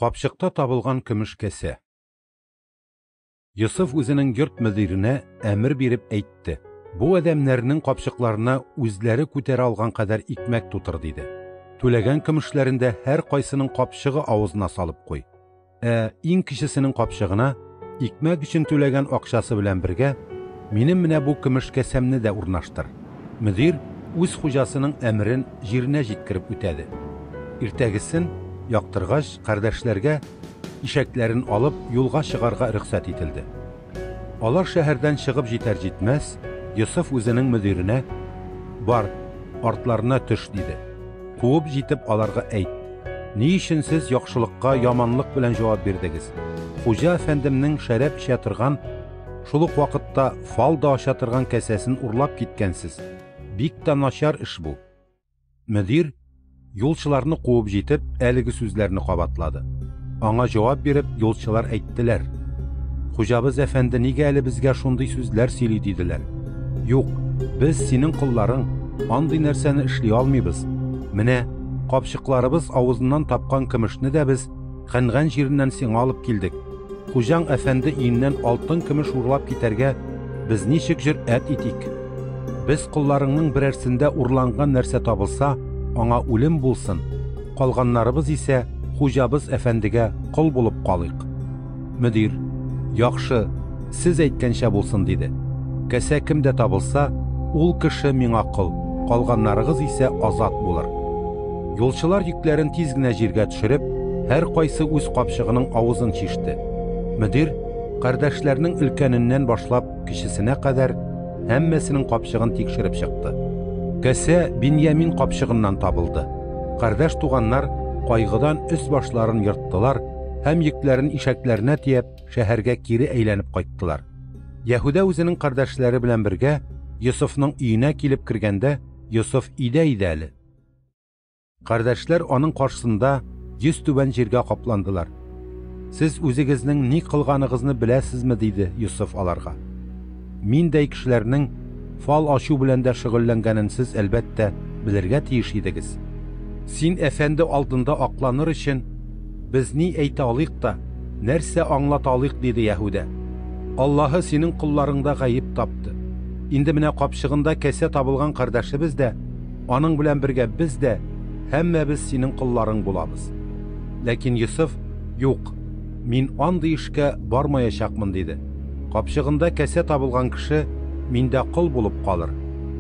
Капчыкта табылган көмеш кесе. Йосыф үзенең йорт мөдиренә әмер биреп әйтте: Бу адәмнәрнең капчыкларына үзләре күтәрә алган кадәр икмәк тутыр диде. Түләгән көмешләрендә һәр кайсының капчыгы авызына салып куй. Иң кечесенең капчыгына икмәк өчен түләгән акчасы белән бергә минем менә бу көмеш кесәмне дә урнаштыр. Мөдир үз хуҗасының әмерен җиренә җиткереп үтәде. Иртәгесен яктыргач, кардәшләргә ишәкләрен алып юлга чыгарга рөхсәт ителде. Алар шәһәрдән чыгып җитәр-җитмәс, Йосыф үзенең мөдиренә: "Бар, артларына төш" диде. Куып җитеп аларга әйт: "Ни өчен сез яхшылыкка яманлык белән җавап бирдегез? Хуҗа әфәндемнең шәраб эчә торган, шул ук вакытта фал да ача торган кәсәсен урлап киткәнсез. Бик тә начар эш бу." Мөдир юлчыларны куып җитеп, әлеге сүзләрне кабатлады. Аңа җавап биреп, юлчылар әйттеләр: "Хуҗабыз әфәнде нигә әле безгә шундый сүзләр сөйли?" диделәр. "Юк, без синең кулларың, андый нәрсәне эшли алмыйбыз. Менә капчыкларыбыз авызыннан тапкан көмешне дә без хәнгән җиреннән сиңа алып килдек. Хуҗаң әфәнде өеннән алтын көмеш урлап китәргә без ничек җөрьәт итик? Без кулларыңның берәрсендә урланган нәрсә табылса, аңа үлем булсын. Калганнарыбыз исә хуҗабыз әфәндегә кол булып калыйк." Мөдир: "Яхшы, сез әйткәнчә булсын" диде. "Кәсә кемдә табылса, ул кеше миңа кол, калганнарыгыз исә азат булыр." Юлчылар йөкләрен тиз генә җиргә төшереп, һәр кайсы үз капчыгының авызын чиште. Мөдир кардәшләрнең өлкәненнән башлап кечесенә кадәр һәммәсенең капчыгын тикшереп чыкты. Кәсә Биньямин капчыгыннан табылды. Кардәш туганнар кайгыдан үз башларын йырттылар һәм йөкләрен ишәкләренә тиеп, шәһәргә кире әйләнеп кайттылар. Яһүдә үзенең кардәшләре белән бергә Йосыфның өенә килеп кергәндә, Йосыф өйдә иде әле. Кардәшләр аның каршысында йөз түбән җиргә капландылар. "Сез үзегезнең ни кылганыгызны беләсезме?" диде Йосыф аларга. "Миндәй кешеләрнең фал ачу белән дә шөгыльләнгәнен сез әлбәттә белергә тиеш идегез. Син әфәнде алдында акланыр өчен без ни әйтә алыйк та, нәрсә аңлата алыйк?" диде Яһүдә. "Аллаһы синең кулларыңда гаеп тапты. Инде менә капчыгында кәсә табылган кардәшебез дә, аның белән бергә без дә, һәммәбез синең кулларың булабыз." Ләкин Йосыф: "Юк, мин андый эшкә бармаячакмын" диде. "Капчыгында кәсә табылган кеше миндә кол булып калыр,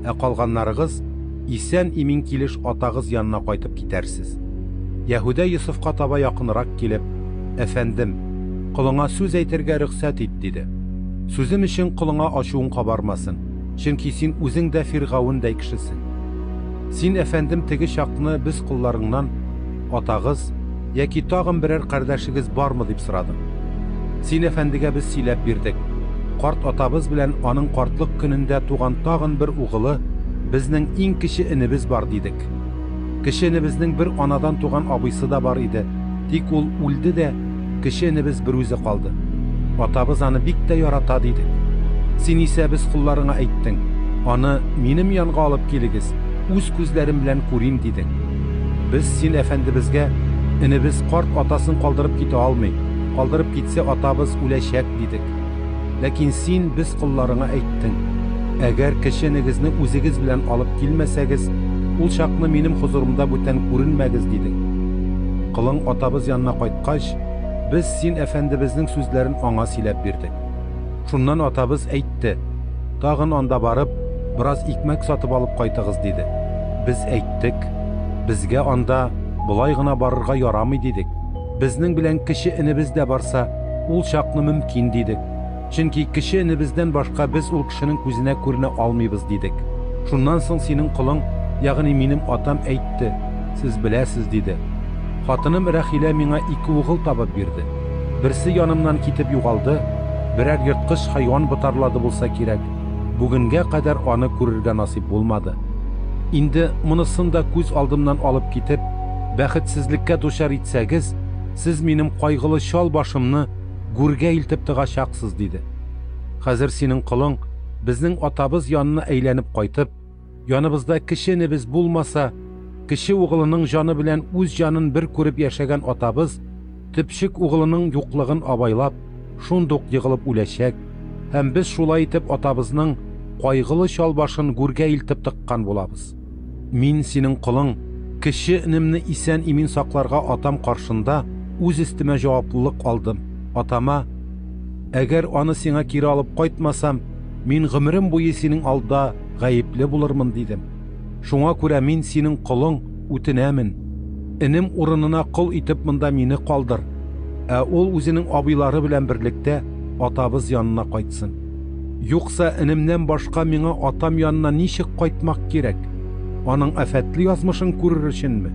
калганнарыгыз исән имин килеш атагыз янына кайтып китәрсез." Яһүдә Йосыфка таба якынрак килеп: "Әфәндем, кулыңа сүз әйтергә рөхсәт ит" диде. "Сүзем өчен кулыңа ачуың кабармасын, чөнки син үзең дә Фиргавындәй кешесең. Син, әфәндем, теге чакны без кулларыңнан атагыз яки тагын берәр кардәшегез бармы дип сорадың. Син әфәндегә без сөйләп бирдек. Карт атабыз белән аның картлык көнендә туган тагын бер угылы, безнең иң кече энебез бар дидек. Кече энебезнең бер анадан туган абыйсы да бар иде, тик ул үлде дә, кече энебез бер үзе калды. Атабыз аны бик тә ярата дидек. Син исә без кулларыңа әйттең, аны минем янга алып килегез, үз күзләрем белән күрим дидең. Без син әфәндебезгә, энебез карт атасын калдырып китә алмый, калдырып китсә атабыз үләчәк дидек. Ләкин син без кулларыңа әйттең, әгәр кече энегезне үзегез белән алып килмәсәгез, ул чакны минем хузурымда бүтән күренмәгез дидең. Кылың атабыз янына кайткач, без син әфәндебезнең сүзләрен аңа сөйләп бирдек. Шуннан атабыз әйтте, тагын анда барып, бераз икмәк сатып алып кайтыгыз диде. Без әйттек, безгә анда булай гына барырга ярамый дидек. Безнең белән кече энебез дә барса, ул чакны мөмкин дидек. Чөнки кече энебездән башка без ул кешенең күзенә күренә алмыйбыз дидек. Шуннан соң синең кылың, ягъни минем атам әйтте, сез беләсез диде. Хатыным Рахилә миңа ике угыл табып бирде. Берсе янымнан китеп югалды, берәр йырткыч хайван бутарлады булса кирәк. Бүгенгә кадәр аны күрергә насип булмады. Инде монысын да күз алдымнан алып китеп, бәхетсезлеккә дучар итсәгез, сез минем кайгылы шал башымны гүргә илтеп тыгачаксыз диде. Хәзер синең кылың безнең атабыз янына әйләнеп кайтып, яныбызда кече энебез булмаса, кече угылының жаны белән үз җанын бер күреп яшәгән атабыз Типшик угылының юклыгын абайлап, шундук егылып үләчәк, һәм без шулай итеп атабызның кайгылы чалбашын гүргә илтеп тыккан булабыз. Мин синең кулың, кеше инемне исән имин сакларга атам каршында үз истемә җаваплылык алдым. Атама: "Әгәр аны сиңа кире алып кайтмасам, мин гомерем буе синең алда гаепле булырмын" дидем. Шуңа күрә мин синең кулың үтенәмен. Инем урынына кол итеп монда мине калдыр. Ә ул үзенең абыйлары белән берлектә атабыз янына кайтсын. Юкса инемнән башка миңа атам янына ничек кайтмак кирәк? Аның афәтле язмышын күрер өченме?